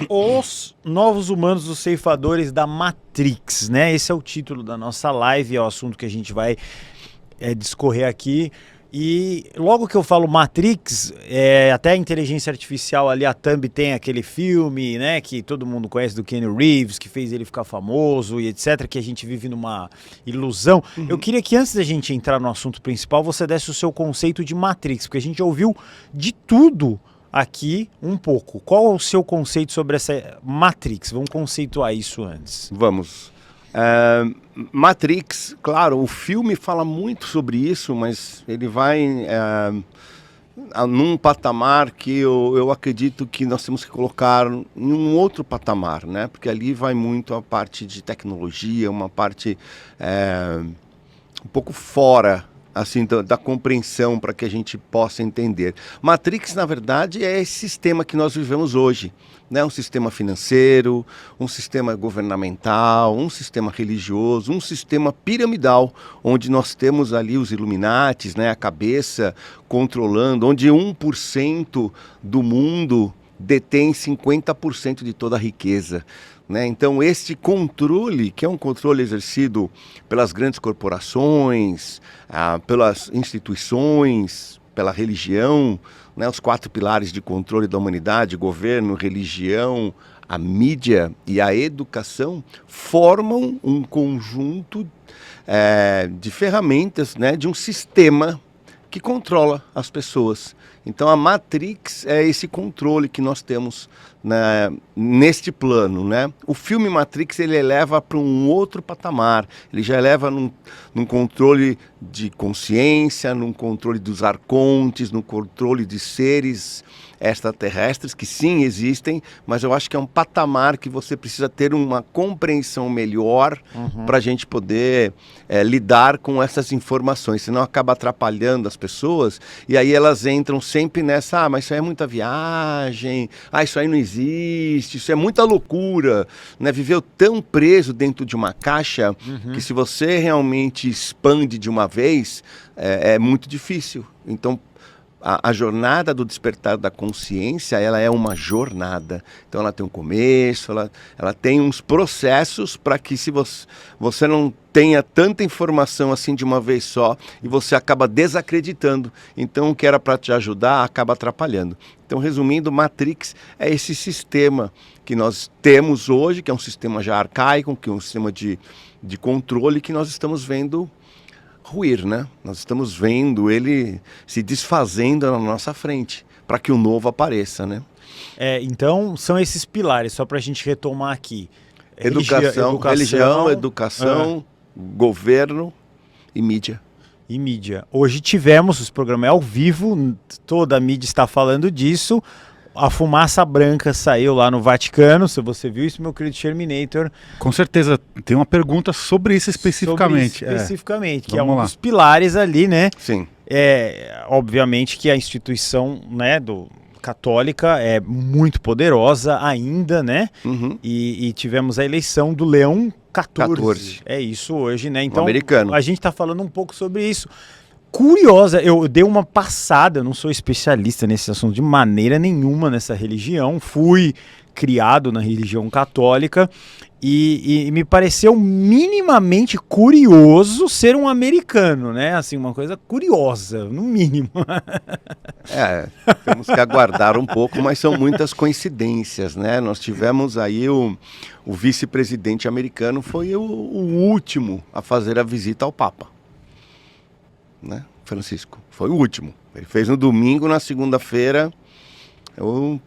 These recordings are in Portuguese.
Os Novos Humanos, os Ceifadores da Matrix, né? Esse é o título da nossa live, é o assunto que a gente vai discorrer aqui. E logo que eu falo Matrix, até a inteligência artificial ali, a Thumb tem aquele filme, né, que todo mundo conhece do Keanu Reeves, que fez ele ficar famoso e etc, que a gente vive numa ilusão. Uhum. Eu queria que antes da gente entrar no assunto principal, você desse o seu conceito de Matrix, porque a gente ouviu de tudo aqui um pouco. Qual é o seu conceito sobre essa Matrix? Vamos conceituar isso antes. Vamos. Matrix, claro, o filme fala muito sobre isso, mas ele vai num patamar que eu acredito que nós temos que colocar em um outro patamar, né? Porque ali vai muito a parte de tecnologia, uma parte um pouco fora assim, da compreensão para que a gente possa entender. Matrix, na verdade, é esse sistema que nós vivemos hoje, né? Um sistema financeiro, um sistema governamental, um sistema religioso, um sistema piramidal, onde nós temos ali os Illuminatis, né? A cabeça controlando, onde 1% do mundo detém 50% de toda a riqueza. Né? Então, este controle, que é um controle exercido pelas grandes corporações, pelas instituições, pela religião, né? Os 4 pilares de controle da humanidade, governo, religião, a mídia e a educação, formam um conjunto de ferramentas, né? De um sistema que controla as pessoas. Então a Matrix é esse controle que nós temos, né, neste plano, né? O filme Matrix ele eleva para um outro patamar, ele já eleva num controle de consciência, num controle dos arcontes, no controle de seres extraterrestres, que sim existem, mas eu acho que é um patamar que você precisa ter uma compreensão melhor para a gente poder lidar com essas informações, senão acaba atrapalhando as pessoas, e aí elas entram sempre nessa, mas isso aí é muita viagem, isso aí não existe, isso é muita loucura, né? Viveu tão preso dentro de uma caixa que se você realmente expande de uma vez, é muito difícil. Então, a jornada do despertar da consciência, ela é uma jornada. Então ela tem um começo, ela tem uns processos para que se você não tenha tanta informação assim de uma vez só e você acaba desacreditando. Então o que era para te ajudar acaba atrapalhando. Então, resumindo, Matrix é esse sistema que nós temos hoje, que é um sistema já arcaico, que é um sistema de controle que nós estamos vendo ruir, né? Nós estamos vendo ele se desfazendo na nossa frente, para que o novo apareça, né? Então, são esses pilares, só para a gente retomar aqui. Religião, educação, governo e mídia. E mídia. Hoje tivemos, esse programa é ao vivo, toda a mídia está falando disso. A fumaça branca saiu lá no Vaticano. Se você viu isso, meu querido Terminator. Com certeza. Tem uma pergunta sobre isso especificamente. Que é um dos pilares ali, né? Sim. Obviamente que a instituição, né, católica é muito poderosa ainda, né? E tivemos a eleição do Leão 14. É isso hoje, né? Então, americano. A gente está falando um pouco sobre isso. Curiosa, eu dei uma passada, eu não sou especialista nesse assunto de maneira nenhuma nessa religião, fui criado na religião católica e me pareceu minimamente curioso ser um americano, né? Assim, uma coisa curiosa, no mínimo. Temos que aguardar um pouco, mas são muitas coincidências, né? Nós tivemos aí o vice-presidente americano, foi o último a fazer a visita ao Papa. Né? Francisco, foi o último. Ele fez no domingo, na segunda-feira eu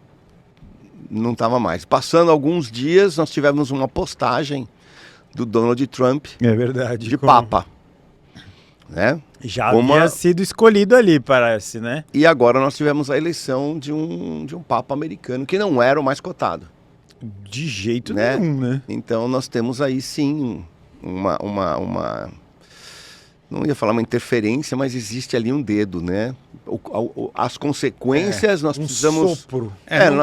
não estava mais. Passando alguns dias, nós tivemos uma postagem do Donald Trump. É verdade. De Papa. Né? Já havia sido escolhido ali, parece, né? E agora nós tivemos a eleição de um Papa americano, que não era o mais cotado. De jeito nenhum, né? Então nós temos aí sim uma não ia falar uma interferência, mas existe ali um dedo, né? As consequências nós precisamos... Sopro.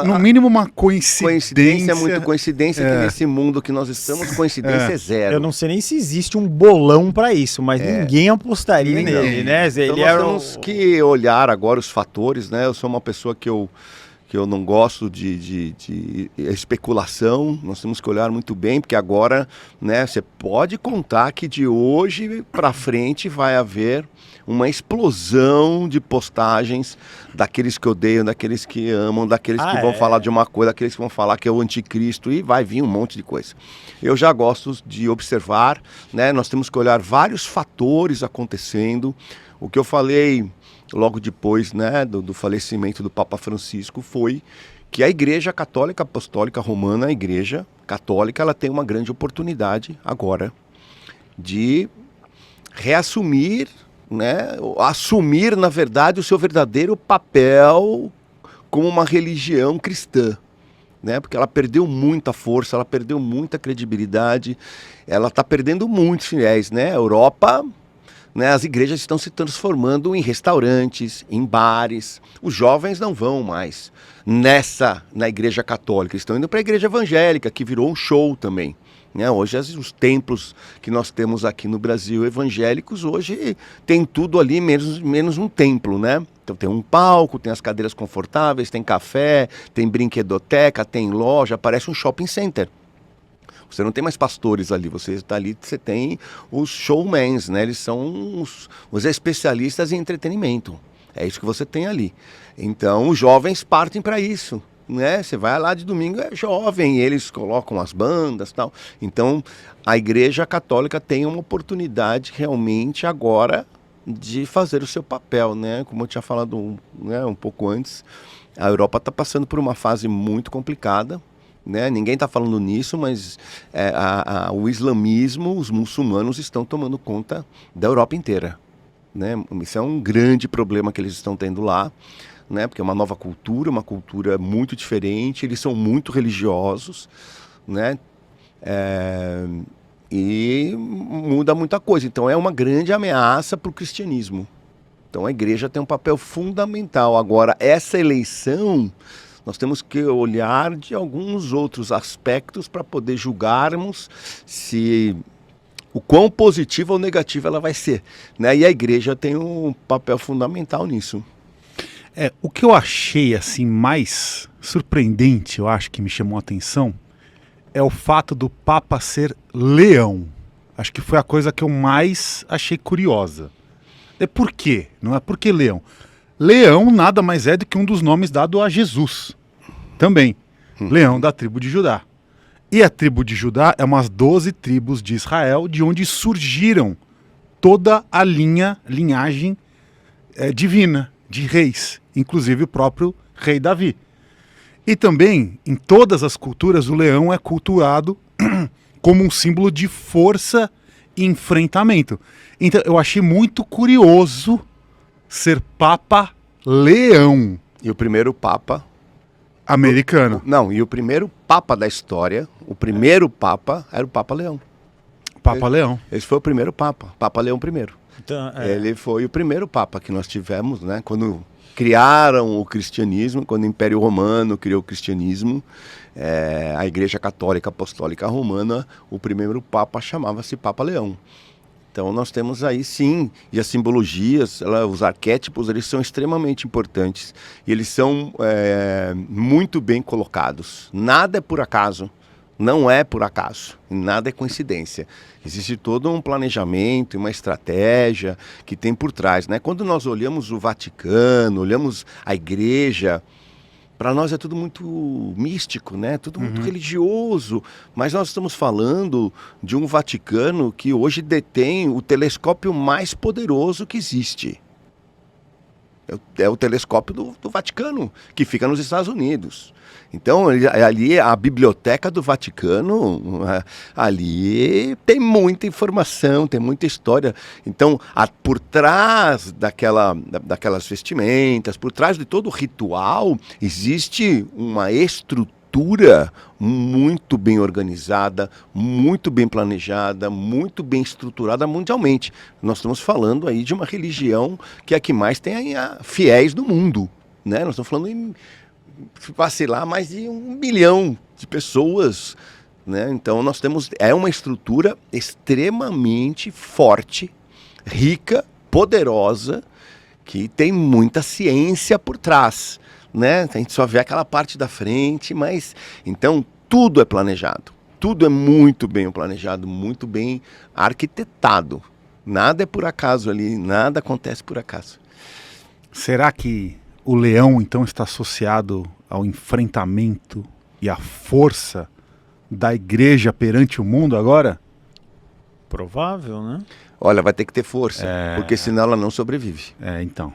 No mínimo uma coincidência. Coincidência é muito coincidência, que nesse mundo que nós estamos, coincidência é zero. Eu não sei nem se existe um bolão para isso, mas ninguém apostaria nele, né? Então nós temos que olhar agora os fatores, né? Eu sou uma pessoa que eu que eu não gosto de especulação. Nós temos que olhar muito bem, porque agora, né, você pode contar que de hoje para frente vai haver uma explosão de postagens daqueles que odeiam, daqueles que amam, daqueles que vão falar de uma coisa, daqueles que vão falar que é o anticristo, e vai vir um monte de coisa. Eu já gosto de observar, né? Nós temos que olhar vários fatores acontecendo. O que eu falei logo depois, né, do falecimento do Papa Francisco foi que a Igreja Católica Apostólica Romana, a Igreja Católica, ela tem uma grande oportunidade agora de reassumir, né, assumir, na verdade, o seu verdadeiro papel como uma religião cristã, né, porque ela perdeu muita força, ela perdeu muita credibilidade, ela está perdendo muitos fiéis, né? A Europa, né, as igrejas estão se transformando em restaurantes, em bares. Os jovens não vão mais na igreja católica, eles estão indo para a igreja evangélica, que virou um show também. Hoje os templos que nós temos aqui no Brasil evangélicos, hoje tem tudo ali, menos um templo, né? Então tem um palco, tem as cadeiras confortáveis, tem café, tem brinquedoteca, tem loja, parece um shopping center. Você não tem mais pastores ali, você está ali, você tem os showmans, né? Eles são os especialistas em entretenimento. É isso que você tem ali. Então os jovens partem para isso. Né? Você vai lá de domingo, é jovem, eles colocam as bandas e tal. Então, a Igreja Católica tem uma oportunidade realmente agora de fazer o seu papel, né? Como eu tinha falado, né, um pouco antes, a Europa está passando por uma fase muito complicada, né? Ninguém está falando nisso, mas o islamismo, os muçulmanos estão tomando conta da Europa inteira, né? Isso é um grande problema que eles estão tendo lá. Né, porque é uma nova cultura, uma cultura muito diferente, eles são muito religiosos, né, e muda muita coisa. Então é uma grande ameaça para o cristianismo. Então a igreja tem um papel fundamental. Agora, essa eleição, nós temos que olhar de alguns outros aspectos para poder julgarmos se o quão positiva ou negativa ela vai ser, né? E a igreja tem um papel fundamental nisso. O que eu achei assim mais surpreendente, eu acho que me chamou a atenção, é o fato do Papa ser leão. Acho que foi a coisa que eu mais achei curiosa. Por quê? Não é por que leão? Leão nada mais é do que um dos nomes dado a Jesus. Também. Leão da tribo de Judá. E a tribo de Judá é umas 12 tribos de Israel, de onde surgiram toda a linhagem divina, de reis, inclusive o próprio rei Davi. E também, em todas as culturas, o leão é cultuado como um símbolo de força e enfrentamento. Então, eu achei muito curioso ser Papa Leão. E o primeiro Papa... americano. E o primeiro Papa da história, o primeiro Papa era o Papa Leão. Papa Leão. Esse foi o primeiro Papa, Papa Leão I. Então, Ele foi o primeiro Papa que nós tivemos, né? Quando criaram o cristianismo, quando o Império Romano criou o cristianismo, a Igreja Católica Apostólica Romana, o primeiro Papa chamava-se Papa Leão. Então nós temos aí sim, e as simbologias, os arquétipos, eles são extremamente importantes e eles são muito bem colocados. Nada é por acaso. Não é por acaso, nada é coincidência. Existe todo um planejamento, uma estratégia que tem por trás, né? Quando nós olhamos o Vaticano, olhamos a igreja, para nós é tudo muito místico, né? Tudo muito religioso. Mas nós estamos falando de um Vaticano que hoje detém o telescópio mais poderoso que existe. É o telescópio do Vaticano, que fica nos Estados Unidos. Então, ali a biblioteca do Vaticano, ali tem muita informação, tem muita história. Então, por trás daquelas vestimentas, por trás de todo o ritual, existe uma estrutura muito bem organizada, muito bem planejada, muito bem estruturada mundialmente. Nós estamos falando aí de uma religião que é a que mais tem fiéis no mundo, né? Nós estamos falando em vacilar mais de 1 bilhão de pessoas, né? Então nós temos uma estrutura extremamente forte, rica, poderosa, que tem muita ciência por trás, né? A gente só vê aquela parte da frente, mas então tudo é planejado. Tudo é muito bem planejado, muito bem arquitetado. Nada é por acaso ali, nada acontece por acaso. Será que o leão, então, está associado ao enfrentamento e à força da igreja perante o mundo agora? Provável, né? Olha, vai ter que ter força, porque senão ela não sobrevive. Então.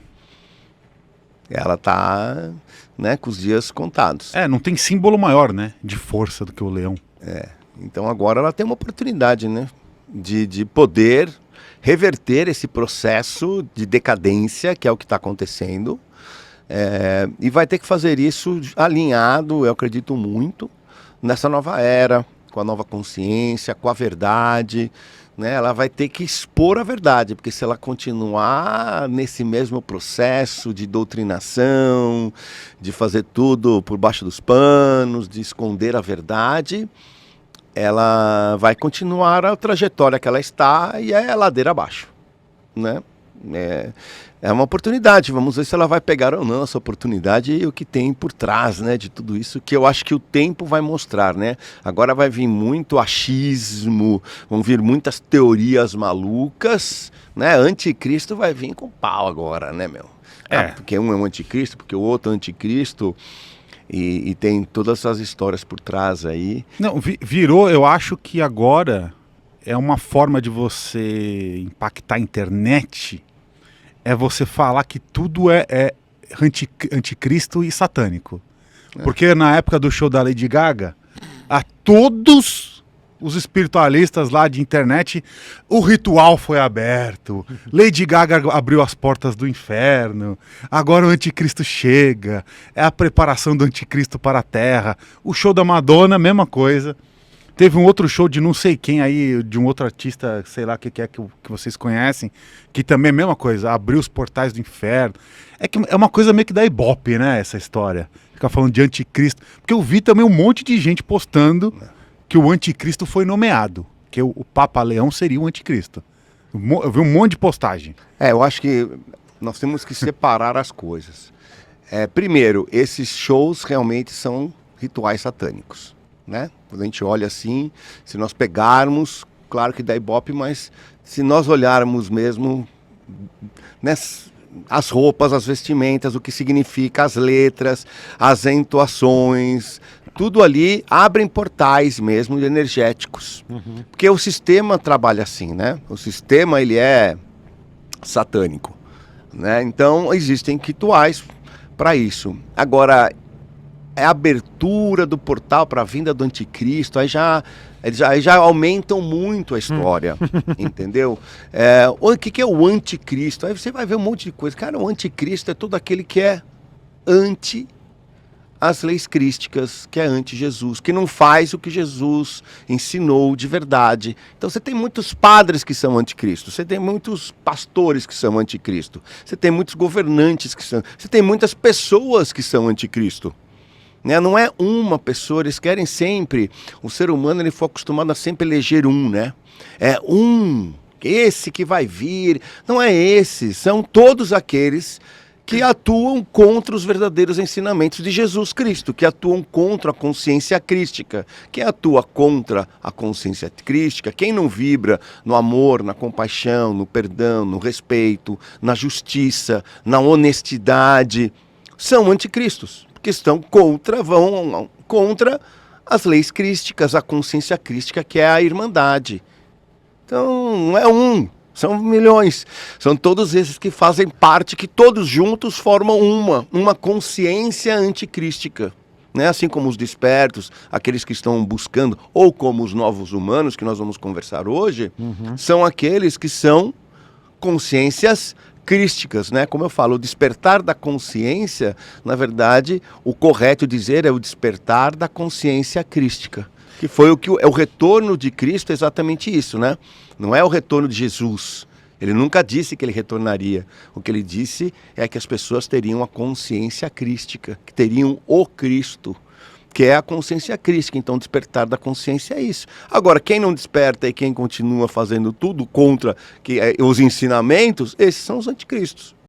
Ela está, né, com os dias contados. Não tem símbolo maior, né, de força do que o leão. Então agora ela tem uma oportunidade, né, de poder reverter esse processo de decadência, que é o que está acontecendo, e vai ter que fazer isso alinhado, eu acredito muito, nessa nova era, com a nova consciência, com a verdade, né? Ela vai ter que expor a verdade, porque se ela continuar nesse mesmo processo de doutrinação, de fazer tudo por baixo dos panos, de esconder a verdade, ela vai continuar a trajetória que ela está e é ladeira abaixo, né? É uma oportunidade, vamos ver se ela vai pegar ou não essa oportunidade e o que tem por trás, né, de tudo isso, que eu acho que o tempo vai mostrar, né? Agora vai vir muito achismo, vão vir muitas teorias malucas, né? Anticristo vai vir com pau agora, né, meu? Porque um é um anticristo, porque o outro é um anticristo. E tem todas essas histórias por trás aí. Não, virou, eu acho que agora é uma forma de você impactar a internet, é você falar que tudo é anticristo e satânico. Porque na época do show da Lady Gaga, a todos os espiritualistas lá de internet, o ritual foi aberto, Lady Gaga abriu as portas do inferno, agora o anticristo chega, é a preparação do anticristo para a terra. O show da Madonna, mesma coisa. Teve um outro show de não sei quem aí, de um outro artista, sei lá o que é que vocês conhecem, que também é a mesma coisa, abriu os portais do inferno. É uma coisa meio que da Ibope, né, essa história. Ficar falando de anticristo. Porque eu vi também um monte de gente postando que o anticristo foi nomeado, que o Papa Leão seria o anticristo. Eu vi um monte de postagem. Eu acho que nós temos que separar as coisas. Primeiro, esses shows realmente são rituais satânicos, né? Quando a gente olha assim, se nós pegarmos, claro que dá Ibope, mas se nós olharmos mesmo, né, as roupas, as vestimentas, o que significa, as letras, as entoações, tudo ali abrem portais mesmo energéticos. Porque o sistema trabalha assim, né? O sistema, ele é satânico, né? Então existem rituais para isso. Agora, é a abertura do portal para a vinda do anticristo, aí já aumentam muito a história, entendeu? O que é o anticristo? Aí você vai ver um monte de coisa. Cara, o anticristo é todo aquele que é anti as leis crísticas, que é anti-Jesus, que não faz o que Jesus ensinou de verdade. Então você tem muitos padres que são anticristo, você tem muitos pastores que são anticristo, você tem muitos governantes que são, você tem muitas pessoas que são anticristo. Né? Não é uma pessoa, eles querem sempre, o ser humano ele foi acostumado a sempre eleger um, né? É esse que vai vir, não é esse, são todos aqueles que atuam contra os verdadeiros ensinamentos de Jesus Cristo, que atuam contra a consciência crística. Quem atua contra a consciência crística, quem não vibra no amor, na compaixão, no perdão, no respeito, na justiça, na honestidade, são anticristos, porque vão contra as leis crísticas, a consciência crística, que é a irmandade. Então, não é são milhões. São todos esses que fazem parte, que todos juntos formam uma consciência anticrística. Né? Assim como os despertos, aqueles que estão buscando, ou como os novos humanos, que nós vamos conversar hoje, são aqueles que são consciências crísticas, né? Como eu falo, o despertar da consciência, na verdade, o correto dizer é o despertar da consciência crística. Que foi o retorno de Cristo, é exatamente isso, né? Não é o retorno de Jesus. Ele nunca disse que ele retornaria. O que ele disse é que as pessoas teriam a consciência crística, que teriam o Cristo, que é a consciência crística. Então, despertar da consciência é isso. Agora, quem não desperta e quem continua fazendo tudo contra os ensinamentos, esses são os anticristos.